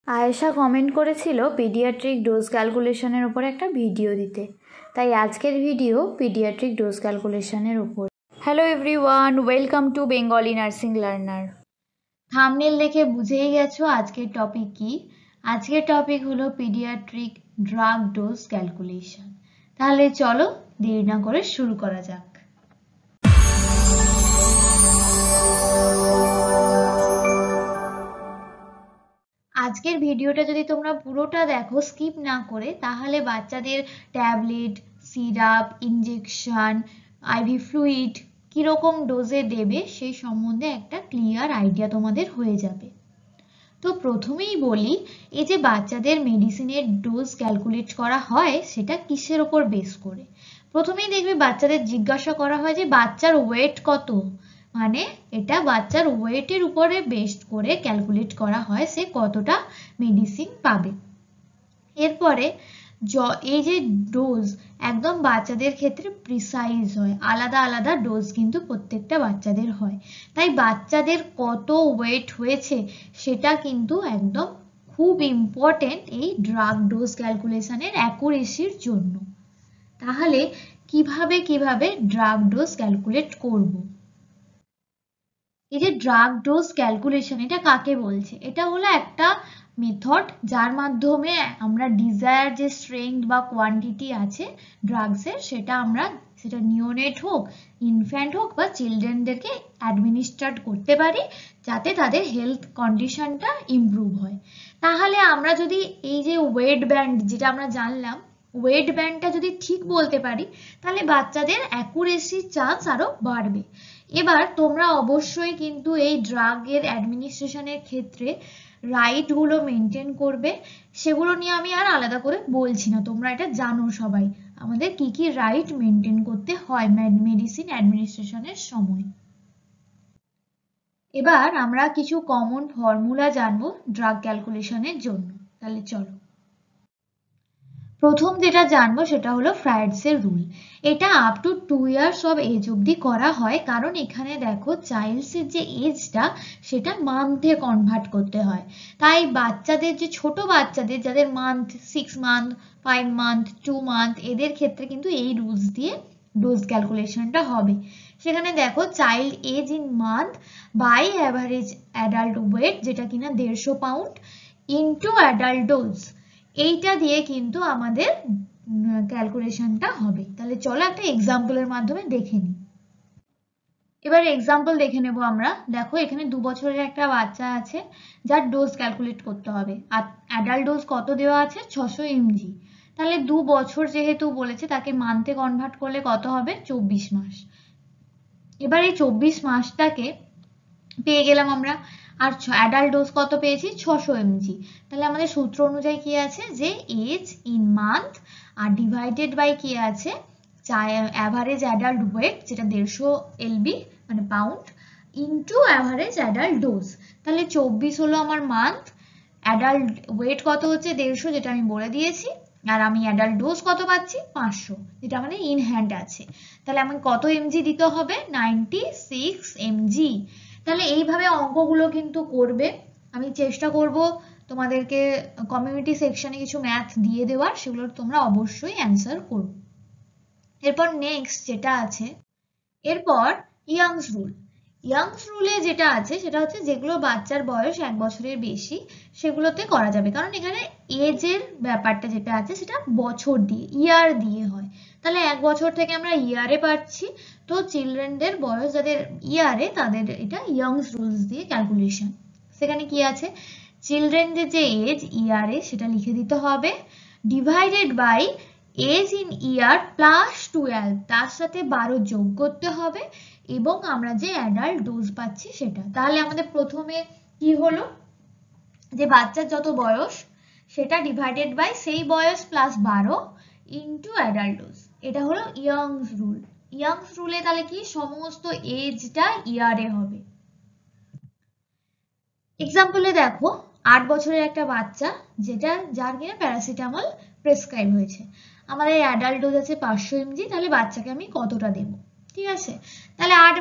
Ayesha comment করেছিল paediatric dose ক্যালকুলেশনের উপর একটা ভিডিও দিতে, তাই আজকের ভিডিও পিডিয়াট্রিক ডোজ ক্যালকুলেশনের উপর। Hello everyone, welcome to Bengali nursing learner. Thumbnail দেখে বুঝেই গেছো আজকের টপিক কি। আজকের টপিক হলো পিডিয়াট্রিক ড্রাগ ডোজ ক্যালকুলেশন। তাহলে চলো দেরি না করে শুরু করা যাক। আজকের ভিডিওটা যদি তোমরা পুরোটা দেখো স্কিপ না করে, তাহলে বাচ্চাদের tablet, syrup, injection, IV fluid কীরকম ডোজে দেবে সেই সম্বন্ধে একটা ক্লিয়ার আইডিয়া তোমাদের হয়ে যাবে। তো প্রথমেই বলি, এই যে বাচ্চাদের মেডিসিনের ডোজ ক্যালকুলেট করা হয় সেটা কিসের ওপর বেস করে। প্রথমেই দেখবে বাচ্চাদের জিজ্ঞাসা করা হয় যে বাচ্চার ওয়েট কত, মানে এটা বাচ্চার ওয়েটের উপরে বেস করে ক্যালকুলেট করা হয় সে কতটা মেডিসিন পাবে। এরপরে এই যে ডোজ একদম বাচ্চাদের ক্ষেত্রে প্রিসাইজ হয়, আলাদা আলাদা ডোজ কিন্তু প্রত্যেকটা বাচ্চাদের হয়, তাই বাচ্চাদের কত ওয়েট হয়েছে সেটা কিন্তু একদম খুব ইম্পর্টেন্ট এই ড্রাগ ডোজ ক্যালকুলেশনের অ্যাকুরেসির জন্য। তাহলে কিভাবে ড্রাগ ডোজ ক্যালকুলেট করব। এই যে ড্রাগ ডোজ ক্যালকুলেশন, এটা কাকে বলছে? এটা হলো একটা মেথড যার মাধ্যমে আমরা ডিজায়ার যে স্ট্রেংথ বা কোয়ান্টিটি আছে ড্রাগসের সেটা নিওনেট হোক, ইনফ্যান্ট হোক বা চিলড্রেনদেরকে অ্যাডমিনিস্ট্রেট করতে পারি যাতে তাদের হেলথ কন্ডিশনটা ইমপ্রুভ হয়। তাহলে আমরা যদি এই যে ওয়েট ব্যান্ড, যেটা আমরা জানলাম, ওয়েট ব্যান্ডটা যদি ঠিক বলতে পারি তাহলে বাচ্চাদের অ্যাকুরেসির চান্স আরো বাড়বে। এবার তোমরা অবশ্যই কিন্তু এই ড্রাগের অ্যাডমিনিস্ট্রেশনের ক্ষেত্রে রাইটগুলো মেনটেন করবে, সেগুলো নিয়ে আমি আর আলাদা করে বলছি না, তোমরা এটা জানো সবাই আমাদের কি কি রাইট মেনটেন করতে হয় মেডিসিন অ্যাডমিনিস্ট্রেশনের সময়। এবার আমরা কিছু কমন ফর্মুলা জানবো ড্রাগ ক্যালকুলেশনের জন্য। তাহলে চলো, প্রথম যেটা জানবো সেটা হলো ফ্রাইডসের রুল। এটা up to 2 years of age অবধি করা হয়, কারণ এখানে দেখো চাইল্ডসের যে এজটা সেটা মান্থে কনভার্ট করতে হয়। তাই বাচ্চাদের যে ছোট বাচ্চাদের যাদের মান্থ 6 মান্থ, 5 মান্থ, 2 মান্থ, এদের ক্ষেত্রে কিন্তু এই রুলস দিয়ে ডোজ ক্যালকুলেশনটা হবে। সেখানে দেখো child age in month by average adult weight, যেটা কিনা 150 পাউন্ড, ইনটু অ্যাডাল্ট ডোজ, এইটা দিয়ে কিন্তু আমাদের ক্যালকুলেশনটা হবে। তাহলে চলো একটা এক্সাম্পলের মাধ্যমে দেখে নিই। এবার এক্সাম্পল দেখে নেব আমরা। দেখো এখানে 2 বছরের একটা বাচ্চা আছে যার ডোজ ক্যালকুলেট করতে হবে, আর অ্যাডাল্ট ডোজ কত দেওয়া আছে? 600 mg। তাহলে 2 বছর যেহেতু বলেছে, তাকে মান্থে কনভার্ট করলে কত হবে? 24 মাস। এবার এই 24 মাসটাকে পেয়ে গেলাম আমরা, আর অ্যাডাল্ট ডোজ কত পেয়েছি? 600 mg। তাহলে আমাদের সূত্র অনুযায়ী কি আছে যে এজ ইন মান্থ আর ডিভাইডেড বাই কি আছে অ্যাভারেজ অ্যাডাল্ট ওয়েট, যেটা 150 lb মানে pound, into average adult dose. তাহলে 24 হলো আমার মান্থ, অ্যাডাল্ট ওয়েট কত হচ্ছে? 150, যেটা আমি বলে দিয়েছি, আর আমি অ্যাডাল্ট ডোজ কত পাচ্ছি? 500, যেটা আমাদের ইন হ্যান্ড আছে। তাহলে আমাকে কত mg দিতে হবে? 96 mg। তাহলে এইভাবে অঙ্কগুলো কিন্তু করবে। আমি চেষ্টা করব তোমাদেরকে কমিউনিটি সেকশনে কিছু ম্যাথ দিয়ে দেওয়ার, সেগুলো তোমরা অবশ্যই অ্যান্সার করবে। এরপর নেক্সট যেটা আছে, এরপর ইয়াংস রুল। ইয়াংস রুলে যেটা আছে সেটা হচ্ছে যেগুলো বাচ্চার বয়স 1 বছরের বেশি সেগুলোতে করা যাবে, কারণ এখানে এজের ব্যাপারটা যেটা আছে সেটা বছর দিয়ে, ইয়ার দিয়ে হয়। তাহলে 1 বছর থেকে আমরা ইয়ারে পাচ্ছি, তো চিলড্রেনদের বয়স যাদের ইয়ারে তাদের এটা ইয়াংস রুলস দিয়ে ক্যালকুলেশন। সেখানে কি আছে? চিলড্রেনদের যে এজ ইয়ারে সেটা লিখে দিতে হবে, divided by age in year plus 12, তার সাথে 12 যোগ করতে হবে, এবং আমরা যে অ্যাডাল্ট ডোজ পাচ্ছি সেটা। তাহলে আমাদের প্রথমে কি হলো, যে বাচ্চার যত বয়স সেটা ডিভাইডেড বাই সেই বয়স প্লাস 12 ইনটু অ্যাডাল্ট ডোজ, এটা হলো ইয়াংস রুল। ইয়াংস রুলে তাহলে কি সমস্ত এজটা ইয়ারে হবে। এক্সাম্পলে দেখো 8 বছরের একটা বাচ্চা যার কিনা প্যারাসিটামল প্রেসক্রাইব হয়েছে, আমাদের অ্যাডাল্ট ডোজ আছে 500 mg। তাহলে বাচ্চাকে আমি কতটা দেব? ঠিক আছে, তাহলে 8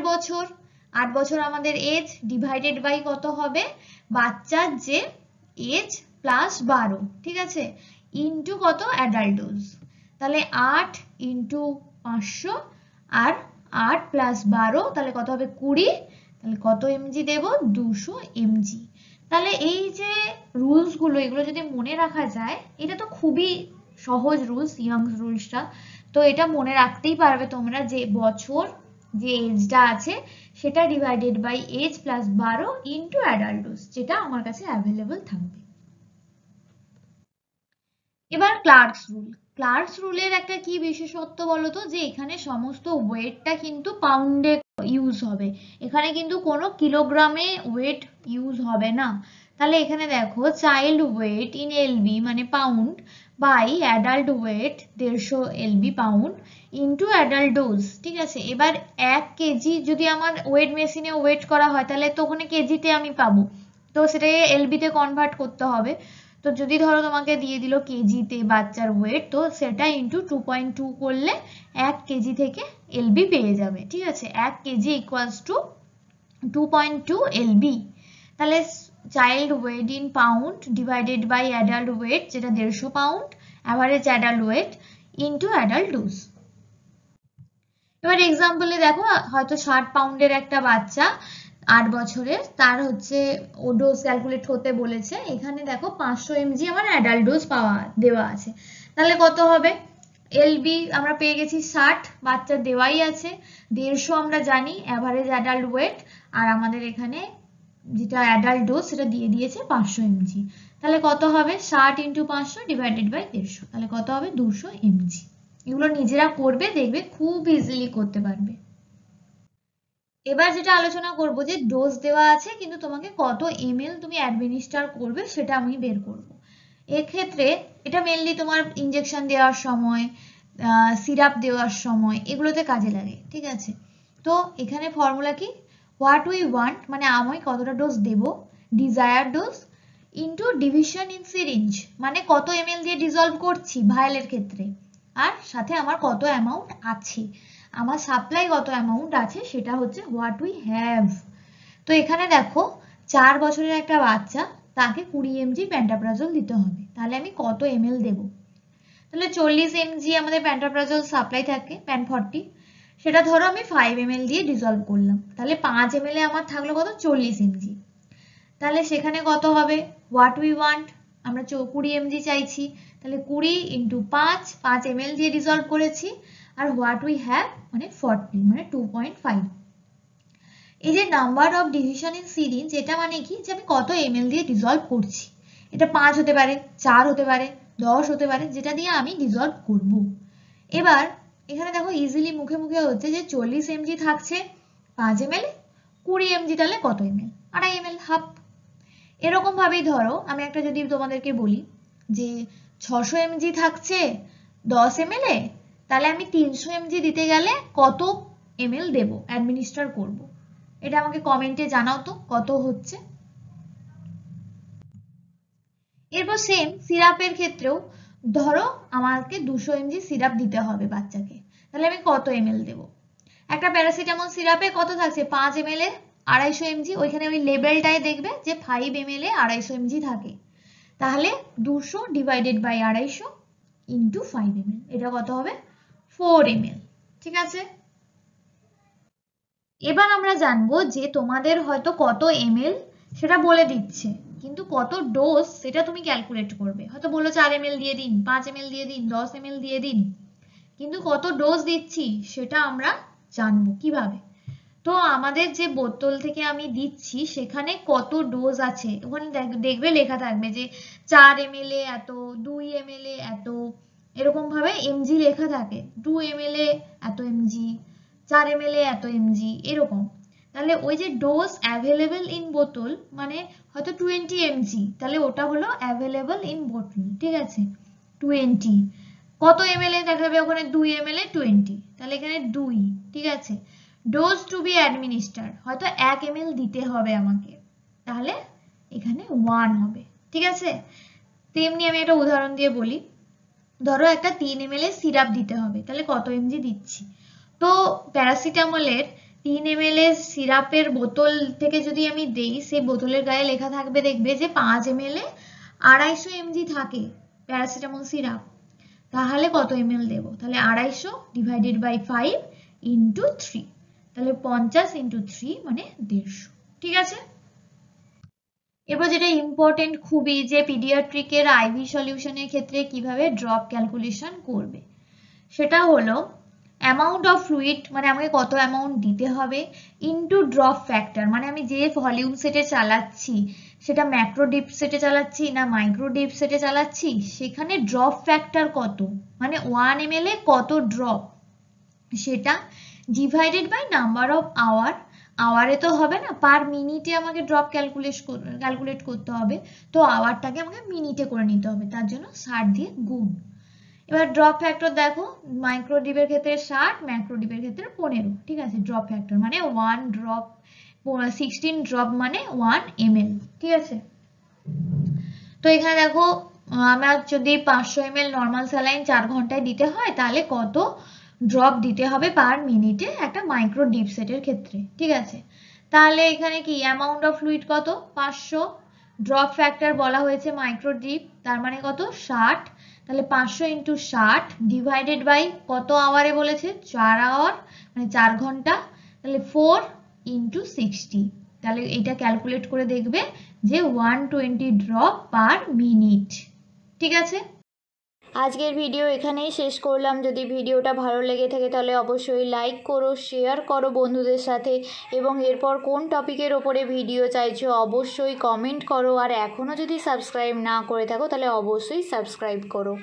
বছর আমাদের এজ ডিভাইডেড বাই কত হবে? বাচ্চার যে এজ প্লাস 12, ঠিক আছে, ইন্টু কত অ্যাডাল্ট ডোজ, তাহলে 8 ইন্টু 500 আর 8 প্লাস 12 তাহলে কত হবে 20, তাহলে কত এমজি দেব 200 এমজি। তাহলে এই যে রুলস গুলো এগুলো যদি মনে রাখা যায়, এটা তো খুবই সহজ রুলস, ইয়ংস রুলসটা, তো এটা মনে রাখতেই পারবে তোমরা যে বছর যে এজটা আছে সেটা divided by age plus 12 into adult dose, যেটা আমার কাছে অ্যাভেলেবল থাকবে। এবার ক্লার্কস রুলের একটা কি বিশেষত্ব বলতো, যে এখানে সমস্ত ওয়েটটা কিন্তু পাউন্ডে ইউজ হবে, এখানে কিন্তু কোনো কিলোগ্রামে ওয়েট ইউজ হবে না। তাহলে এখানে দেখো চাইল্ড ওয়েট ইন এলবি মানে pound by adult weight 150 LB pound into adult dose, ঠিক আছে। এবার 1 কেজি যদি আমার ওয়েট মেশিনে ওয়েট করা হয় তাহলে তো ওখানে কেজিতে আমি পাবো, তো সেটাকে এলবিতে কনভার্ট করতে হবে। তো যদি ধরো তোমাকে দিয়ে দিল কেজিতে বাচ্চার ওয়েট, তো সেটা ইন্টু 2.2 করলে 1 কেজি থেকে এলবি পেয়ে যাবে, ঠিক আছে। 1 কেজি ইকুয়ালস টু 2.2 এলবি। তাহলে child weight in pound divided by adult weight যেটা 150 pound average adult weight into adult dose. এবার এক্সাম্পলে দেখো হয়তো 60 পাউন্ডের একটা বাচ্চা 8 বছরের, তার হচ্ছে ও ডোজ ক্যালকুলেট করতে বলেছে, এখানে দেখো 500 এমজি আমার অ্যাডাল্ট ডোজ দেওয়া আছে, তাহলে কত হবে এলবি আমরা পেয়ে গেছি 60, বাচ্চার দেওয়াই আছে 150 আমরা জানি অ্যাভারেজ অ্যাডাল্ট ওয়েট, আর আমাদের এখানে যেটা অ্যাডাল্ট ডোজ সেটা দিয়ে দিয়েছে 500 এমজি, তাহলে কত হবে 60 ইন্টু 500 ডিভাইডেড বাই 150, তাহলে কত হবে 200 এমজি। এগুলো নিজেরা করবে, দেখবে খুব ইজিলি করতে পারবে। এবার যেটা আলোচনা করব যে ডোজ দেওয়া আছে কিন্তু তোমাকে কত এমএল তুমি অ্যাডমিনিস্টার করবে সেটা আমি বের করব। এক্ষেত্রে এটা মেনলি তোমার ইনজেকশন দেওয়ার সময়, সিরাপ দেওয়ার সময় এগুলোতে কাজে লাগে, ঠিক আছে। তো এখানে ফর্মুলা কি, হোয়াট উই ওয়ান্ট মানে আমি কতটা ডোজ দেব, desire dose into division in syringe মানে কত এমএল দিয়ে ডিজলভ করছি ভায়ালের ক্ষেত্রে, আর সাথে আমার কত অ্যামাউন্ট আছে, আমার সাপ্লাই কত অ্যামাউন্ট আছে সেটা হচ্ছে হোয়াট উই হ্যাভ। তো এখানে দেখো 4 বছরের একটা বাচ্চা, তাকে 20 এমজি প্যান্টাপ্রাজল দিতে হবে, তাহলে আমি কত এমএল দেব, তাহলে 40 এমজি আমাদের প্যান্টাপ্রাজল সাপ্লাই থাকে প্যান 40, সেটা ধরো আমি 5 এমএল দিয়ে ডিজলভ করলাম, তাহলে 5 এমএল এ আমার থাকলো কত 40 এমজি, তাহলে সেখানে কত হবে হোয়াট উই ওয়ান্ট আমরা 20 এমজি চাইছি, তাহলে 20 ইন্টু 5 এমএল দিয়ে ডিজলভ করেছি, আর হোয়াট উই হ্যাভ মানে 40 মানে 2.5। এই যে number of division in syringe এটা মানে কি, যে আমি কত এমএল দিয়ে ডিজলভ করছি, এটা 5 হতে পারে, 4 হতে পারে, 10 হতে পারে, যেটা দিয়ে আমি ডিজলভ করব। এবার এখানে দেখো ইজিলি মুখে মুখে হচ্ছে যে 40 এমজি থাকছে 5 এমএল, 20 এমজি তাহলে কত এমএল, 2.5 এমএল, হাফ। এরকম ভাবেই ধরো আমি একটা যদি তোমাদেরকে বলি যে 600 এমজি থাকছে 10 এমএল এ, তাহলে আমি 300 এমজি দিতে গেলে কত এমএল দেব অ্যাডমিনিস্টার করব, এটা আমাকে কমেন্টে জানাও তো কত হচ্ছে। এরপর সেম সিরাপের ক্ষেত্রেও ধরো আমাকে 200 এমজি সিরাপ দিতে হবে বাচ্চাকে, তাহলে আমি কত এমএল দেব, একটা প্যারাসিটামল সিরাপে কত থাকছে 5 এমএল এ 250 এমজি, ওইখানে ওই লেবেলটায় দেখবে যে 5 এমএল এ 250 এমজি থাকে, তাহলে 200 ডিভাইডেড বাই 250 ইন্টু 5 এমএল, এটা কত হবে 4 এমএল, ঠিক আছে। এবার আমরা জানবো যে তোমাদের হয়তো কত এমএল সেটা বলে দিচ্ছে, কিন্তু কত ডোজ সেটা তুমি ক্যালকুলেট করবে, হয়তো বললো 4 এমএল দিয়ে দিন, 5 এমএল দিয়ে দিন, 10 এমএল দিয়ে দিন, কিন্তু কত ডোজ দিচ্ছি সেটা আমরা জানবো কিভাবে। তো আমাদের যে বোতল থেকে আমি দিচ্ছি সেখানে কত ডোজ আছে ওখানে দেখবে লেখা থাকবে যে 4 এমএল এ এত, 2 এমএল এ এত, এরকম ভাবে এমজি লেখা থাকে, 2 এমএল এ এত এমজি, 4 এমএল এ এত এমজি, এরকম। তাহলে ওই যে ডোজ অ্যাভেলেবল ইন বোতল মানে হয়তো 20 এমজি, তাহলে ওটা হলো অ্যাভেলেবল ইন বোতল, ঠিক আছে 20, কত এমএল এ দেখাবে ওখানে 2 এমএল এ 20, তাহলে এখানে 2, ঠিক আছে। ডোজ টু বি অ্যাডমিনিস্টার হয়তো 1 এমএল দিতে হবে আমাকে, তাহলে এখানে 1 হবে, ঠিক আছে। তেমনি আমি একটা উদাহরণ দিয়ে বলি, ধরো একটা 3 এমএল এর সিরাপ দিতে হবে, তাহলে কত এমজি দিচ্ছি, তো প্যারাসিটামলের 3 এমএল এর সিরাপের বোতল থেকে যদি আমি দেই, সেই বোতলের গায়ে লেখা থাকবে দেখবে যে 5 এমএল এ 250 mg থাকে প্যারাসিটামল সিরাপ, তাহলে কত ml দেব? তাহলে 250 ডিভাইডেড বাই 5 ইন্টু 3, তাহলে 50 ইন্টু 3 মানে 150। ঠিক আছে, এবার যেটা ইম্পর্টেন্ট খুবই, যে পিডিয়াট্রিকের আইভি সলিউশনের ক্ষেত্রে কিভাবে ড্রপ ক্যালকুলেশন করবে, সেটা হলো অ্যামাউন্ট অফ ফ্লুইড মানে আমাকে কত অ্যামাউন্ট দিতে হবে, ইনটু ড্রপ ফ্যাক্টর মানে আমি যে ভলিউম সেটে চালাচ্ছি সেটা ম্যাক্রো ডিপ সেটে চালাচ্ছি না মাইক্রো ডিপ সেটে চালাচ্ছি, সেখানে ড্রপ ফ্যাক্টর কত মানে 1 ml এ কত ড্রপ, সেটা divided by number of hour, আওয়ারে তো হবে না, পার মিনিটে আমাকে ড্রপ ক্যালকুলেট করতে হবে, তো আওয়ারটাকে আমাকে মিনিটে করে নিতে হবে, তার জন্য 60 দিয়ে গুণ। এবার ড্রপ ফ্যাক্টর দেখো, মাইক্রো ডিপের ক্ষেত্রে 60, ম্যাক্রো ডিপের ক্ষেত্রে 15। ঠিক আছে, ড্রপ ফ্যাক্টর মানে 1 ড্রপ 16 ড্রপ মানে 1 ml। ঠিক আছে, তো এখানে দেখো আমার যদি 500 ml নর্মাল স্যালাইন 4 ঘন্টায় দিতে হয় তাহলে কত ড্রপ দিতে হবে পার মিনিটে একটা মাইক্রো ডিপ সেটের ক্ষেত্রে। ঠিক আছে, তাহলে এখানে কি অ্যামাউন্ট অফ ফ্লুইড কত 500, ড্রপ ফ্যাক্টর বলা হয়েছে মাইক্রো ডিপ, তার মানে কত 60, তাহলে 500 ইন্টু 60 ডিভাইডেড বাই কত আওয়ারে বলেছে 4 আওয়ার মানে 4 ঘন্টা, তাহলে 4 ইন্টু 60, তাহলে এটা ক্যালকুলেট করে দেখবে যে 120 ড্রপ পার মিনিট। ঠিক আছে, আজকের ভিডিও এখানেই শেষ করলাম। যদি ভিডিওটা ভালো লেগে থাকে তাহলে অবশ্যই লাইক করো, শেয়ার করো বন্ধুদের সাথে, এবং এরপর কোন টপিকের ওপরে ভিডিও চাইছো অবশ্যই কমেন্ট করো। আর এখনও যদি সাবস্ক্রাইব না করে থাকো তাহলে অবশ্যই সাবস্ক্রাইব করো।